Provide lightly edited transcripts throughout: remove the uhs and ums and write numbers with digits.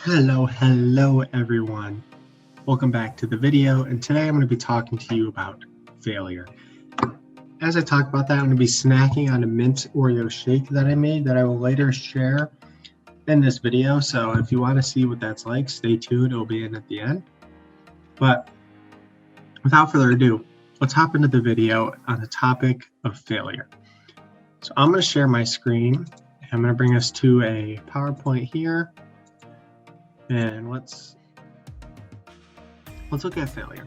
Hello everyone. Welcome back to the video, and today I'm going to be talking to you about failure. As I talk about that, I'm going to be snacking on a mint Oreo shake that I made that I will later share in this video. So if you want to see what that's like, stay tuned. It'll be in at the end. But without further ado, let's hop into the video on the topic of failure. So I'm going to share my screen. I'm going to bring us to a PowerPoint here. And let's look at failure.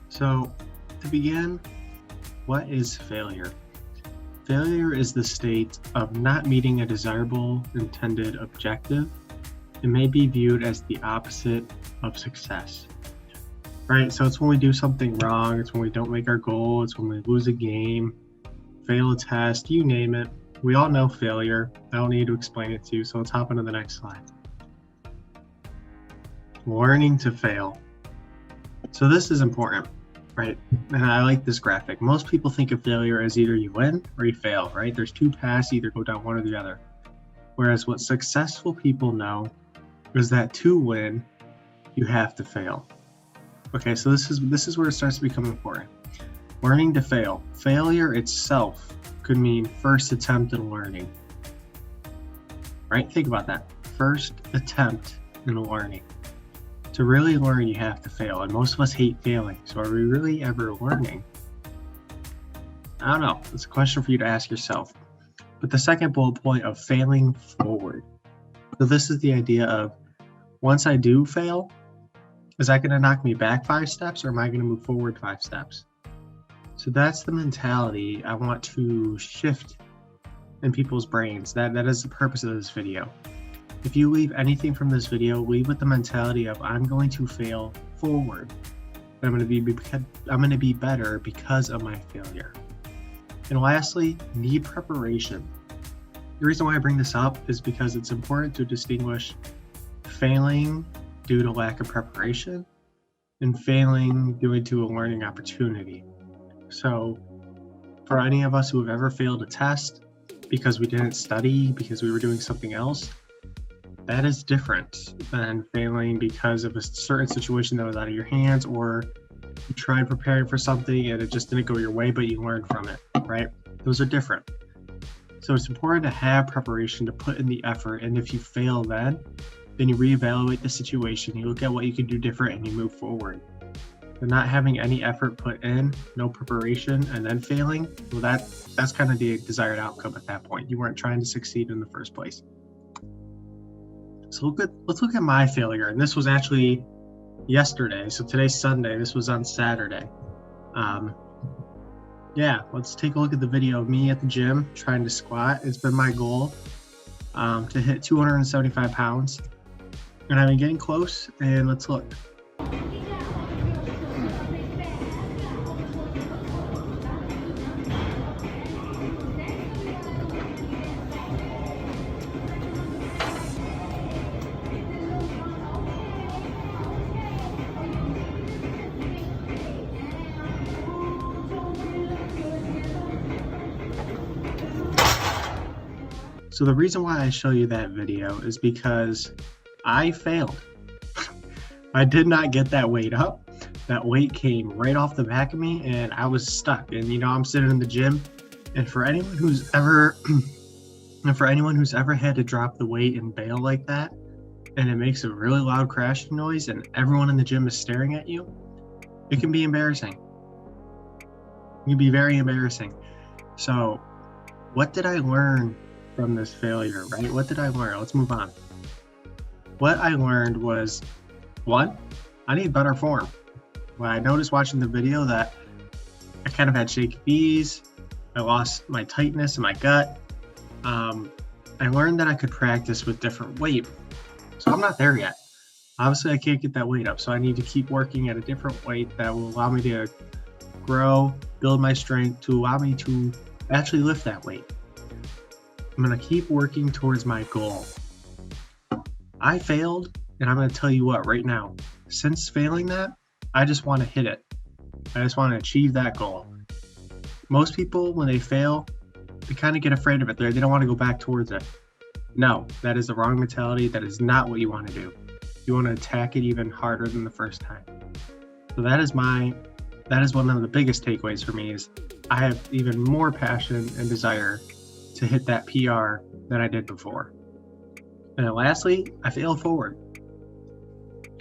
So to begin, what is failure? Failure is the state of not meeting a desirable intended objective. It may be viewed as the opposite of success, right? So it's when we do something wrong, it's when we don't make our goal, it's when we lose a game, fail a test, you name it. We all know failure. I don't need to explain it to you, so let's hop into the next slide. Learning to fail. So this is important, right? And I like this graphic. Most people think of failure as either you win or you fail, right? There's two paths, either go down one or the other. Whereas what successful people know is that to win, you have to fail. Okay, so this is where it starts to become important. Learning to fail. Failure itself could mean first attempt in learning, right? Think about that. First attempt in learning. To really learn, you have to fail, and most of us hate failing. So are we really ever learning? I don't know. It's a question for you to ask yourself. But the second bullet point of failing forward. So this is the idea of, once I do fail, is that going to knock me back 5 steps, or am I going to move forward 5 steps? So that's the mentality I want to shift in people's brains. That is the purpose of this video. If you leave anything from this video, leave with the mentality of, I'm going to fail forward. I'm going to be better because of my failure. And lastly, need preparation. The reason why I bring this up is because it's important to distinguish failing due to lack of preparation and failing due to a learning opportunity. So for any of us who have ever failed a test because we didn't study, because we were doing something else, that is different than failing because of a certain situation that was out of your hands, or you tried preparing for something and it just didn't go your way, but you learned from it, right? Those are different. So it's important to have preparation, to put in the effort, and if you fail then you reevaluate the situation, you look at what you can do different, and you move forward. And not having any effort put in, no preparation, and then failing, well, that's kind of the desired outcome at that point. You weren't trying to succeed in the first place. So let's look at my failure. And this was actually yesterday. So today's Sunday. This was on Saturday. Yeah, let's take a look at the video of me at the gym trying to squat. It's been my goal to hit 275 pounds. And I've been getting close, and let's look. So the reason why I show you that video is because I failed. I did not get that weight up. That weight came right off the back of me, and I was stuck. And I'm sitting in the gym, and for anyone who's ever had to drop the weight and bail like that, and it makes a really loud crashing noise, and everyone in the gym is staring at you, it can be embarrassing. It can be very embarrassing. So what did I learn from this failure, right? What did I learn? Let's move on. What I learned was, 1, I need better form. Well, I noticed watching the video that I kind of had shaky knees. I lost my tightness in my gut. I learned that I could practice with different weight. So I'm not there yet. Obviously, I can't get that weight up. So I need to keep working at a different weight that will allow me to grow, build my strength, to allow me to actually lift that weight. I'm going to keep working towards my goal. I failed, and I'm going to tell you what right now. Since failing that, I just want to hit it. I just want to achieve that goal. Most people, when they fail, they kind of get afraid of it. They don't want to go back towards it. No, that is the wrong mentality. That is not what you want to do. You want to attack it even harder than the first time. So that is one of the biggest takeaways for me is I have even more passion and desire to hit that PR than I did before. And then lastly, I failed forward.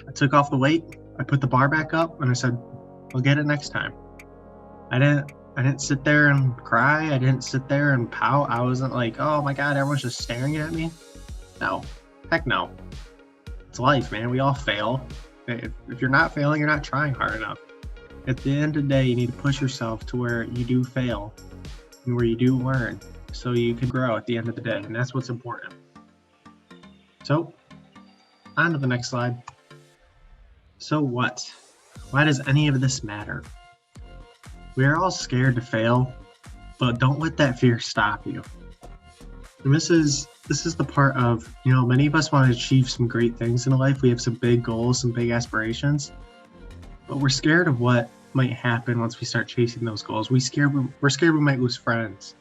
I took off the weight, I put the bar back up, and I said, I'll get it next time. I didn't sit there and cry. I didn't sit there and pout. I wasn't like, oh my God, everyone's just staring at me. No, heck no. It's life, man. We all fail. If you're not failing, you're not trying hard enough. At the end of the day, you need to push yourself to where you do fail and where you do learn so you can grow at the end of the day. And that's what's important. So, on to the next slide. So what? Why does any of this matter? We are all scared to fail, but don't let that fear stop you. And this is the part of, many of us want to achieve some great things in life. We have some big goals, some big aspirations, but we're scared of what might happen once we start chasing those goals. We're scared we might lose friends.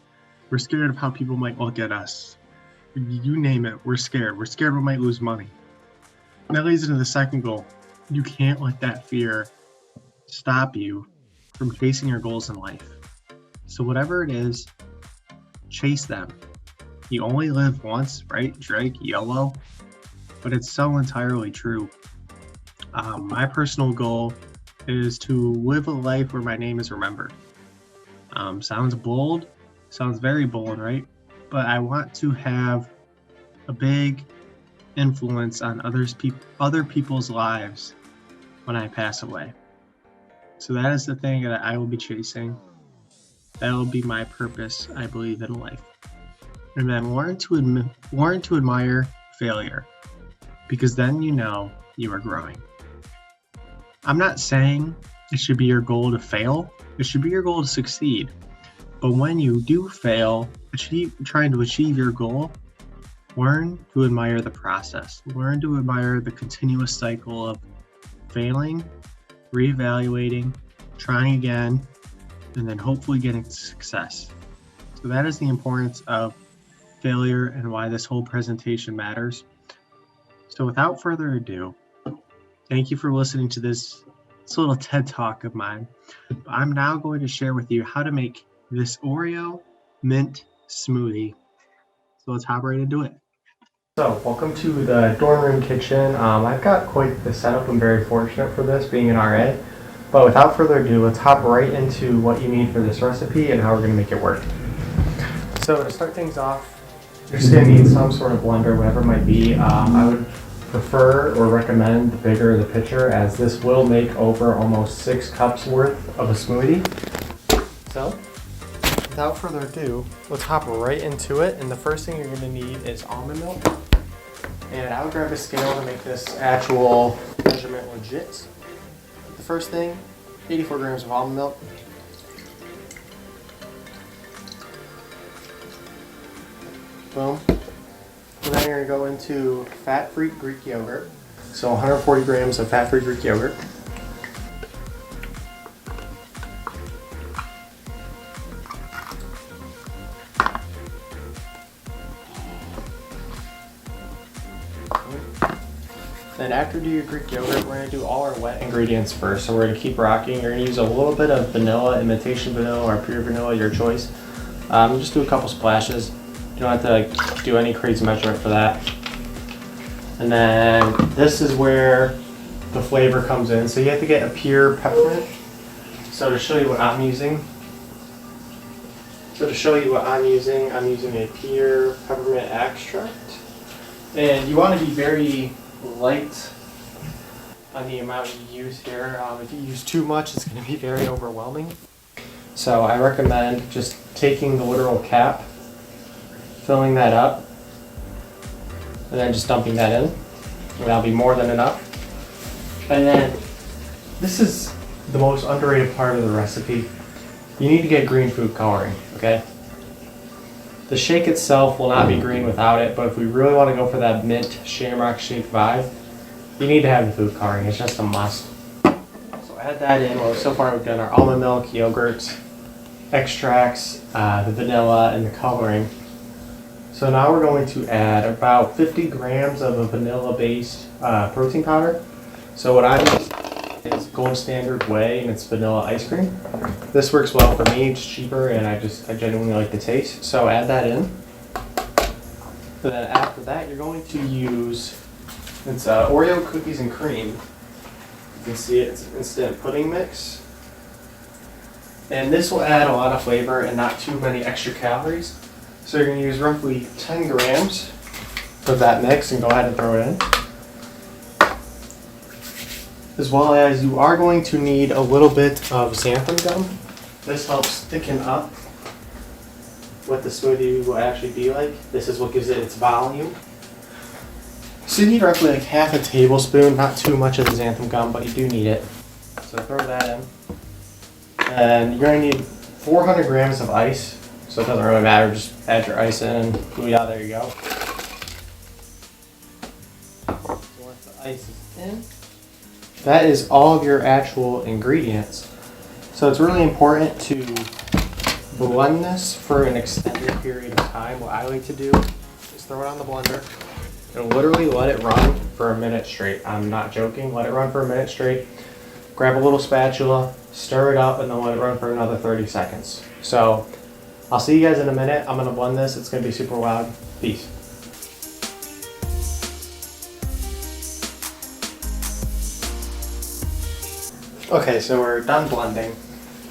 We're scared of how people might look at us. You name it, we're scared. We're scared we might lose money. And that leads into the second goal. You can't let that fear stop you from chasing your goals in life. So whatever it is, chase them. You only live once, right? Drake, YOLO. But it's so entirely true. My personal goal is to live a life where my name is remembered. Sounds bold, sounds very bold, right? But I want to have a big influence on other people's lives when I pass away. So that is the thing that I will be chasing. That will be my purpose, I believe, in life. And then learn to admire failure, because then you know you are growing. I'm not saying it should be your goal to fail. It should be your goal to succeed. But when you do fail, trying to achieve your goal, learn to admire the process. Learn to admire the continuous cycle of failing, reevaluating, trying again, and then hopefully getting success. So that is the importance of failure and why this whole presentation matters. So without further ado, thank you for listening to this little TED Talk of mine. I'm now going to share with you how to make this Oreo mint smoothie. So let's hop right into it. So welcome to the dorm room kitchen. I've got quite the setup. I'm very fortunate for this, being an RA. But without further ado, let's hop right into what you need for this recipe and how we're going to make it work. So to start things off, you're just going to need some sort of blender, whatever it might be. I would prefer or recommend the bigger the pitcher, as this will make over almost 6 cups worth of a smoothie. So without further ado, let's hop right into it. And the first thing you're going to need is almond milk. And I would grab a scale to make this actual measurement legit. The first thing, 84 grams of almond milk. Boom. And then you're going to go into fat-free Greek yogurt. So 140 grams of fat-free Greek yogurt. Then after you do your Greek yogurt, we're going to do all our wet ingredients first. So we're going to keep rocking. You're going to use a little bit of vanilla, imitation vanilla, or pure vanilla, your choice. Just do a couple splashes. You don't have to do any crazy measurement for that. And then this is where the flavor comes in. So you have to get a pure peppermint. So to show you what I'm using, I'm using a pure peppermint extract. And you want to be very light on the amount you use here. If you use too much, it's going to be very overwhelming. So I recommend just taking the literal cap, filling that up, and then just dumping that in. And that'll be more than enough. And then this is the most underrated part of the recipe. You need to get green food coloring, okay? The shake itself will not be green without it, but if we really want to go for that mint shamrock shake vibe, you need to have the food coloring. It's just a must. So add that in. Well, so far we've done our almond milk, yogurt, extracts, the vanilla, and the coloring. So now we're going to add about 50 grams of a vanilla-based protein powder. So what I use is gold standard whey, and it's vanilla ice cream. This works well for me, it's cheaper, and I genuinely like the taste. So add that in. And then after that, you're going to use, it's Oreo cookies and cream. You can see it, it's an instant pudding mix. And this will add a lot of flavor and not too many extra calories. So you're going to use roughly 10 grams of that mix and go ahead and throw it in. As well as you are going to need a little bit of xanthan gum. This helps thicken up what the smoothie will actually be like. This is what gives it its volume. So you need roughly like half a tablespoon, not too much of the xanthan gum, but you do need it. So throw that in. And you're going to need 400 grams of ice. So it doesn't really matter, just add your ice in and booyah, there you go. So once the ice is in, that is all of your actual ingredients. So it's really important to blend this for an extended period of time. What I like to do is throw it on the blender and literally let it run for a minute straight. I'm not joking, let it run for a minute straight. Grab a little spatula, stir it up, and then let it run for another 30 seconds. So I'll see you guys in a minute. I'm gonna blend this. It's gonna be super loud. Peace. Okay, so we're done blending,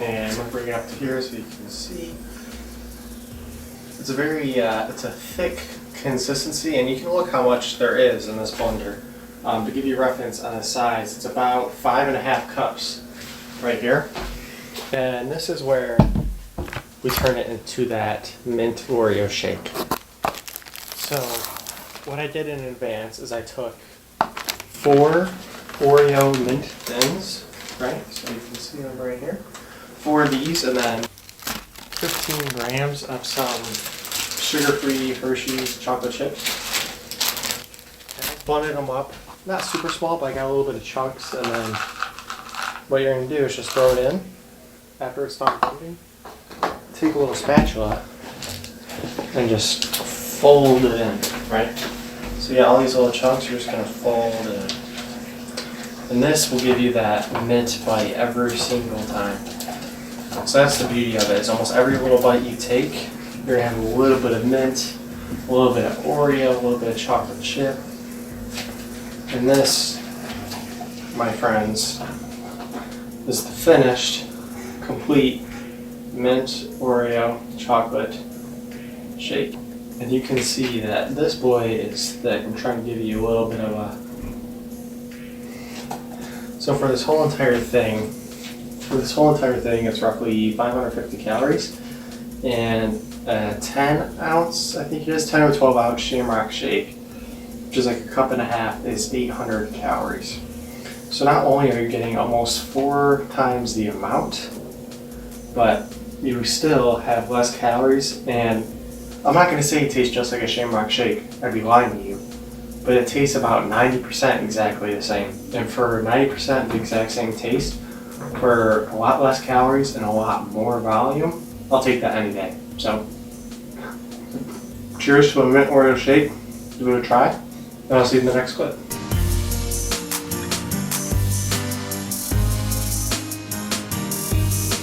and I'm gonna bring it up to here so you can see. It's a very, it's a thick consistency, and you can look how much there is in this blender. To give you a reference on the size, it's about 5.5 cups right here, and this is where we turn it into that mint Oreo shake. So what I did in advance is I took 4 Oreo mint thins, right? So you can see them right here. 4 of these, and then 15 grams of some sugar-free Hershey's chocolate chips. And I blended them up, not super small, but I got a little bit of chunks, and then what you're gonna do is just throw it in after it's done blending. Take a little spatula and just fold it in, right? So you got all these little chunks, you're just gonna fold it in. And this will give you that mint bite every single time. So that's the beauty of it, is almost every little bite you take, you're gonna have a little bit of mint, a little bit of Oreo, a little bit of chocolate chip. And this, my friends, is the finished, complete mint Oreo chocolate shake. And you can see that this boy is thick. I'm trying to give you a little bit of a... So for this whole entire thing, it's roughly 550 calories. And a 10 ounce, I think it is 10 or 12 ounce Shamrock shake, which is like a cup and a half, is 800 calories. So not only are you getting almost 4 times the amount, but you still have less calories. And I'm not going to say it tastes just like a Shamrock shake, I'd be lying to you, but it tastes about 90% exactly the same. And for 90% the exact same taste, for a lot less calories and a lot more volume, I'll take that any day. So, cheers to a mint Oreo shake, give it a try, and I'll see you in the next clip.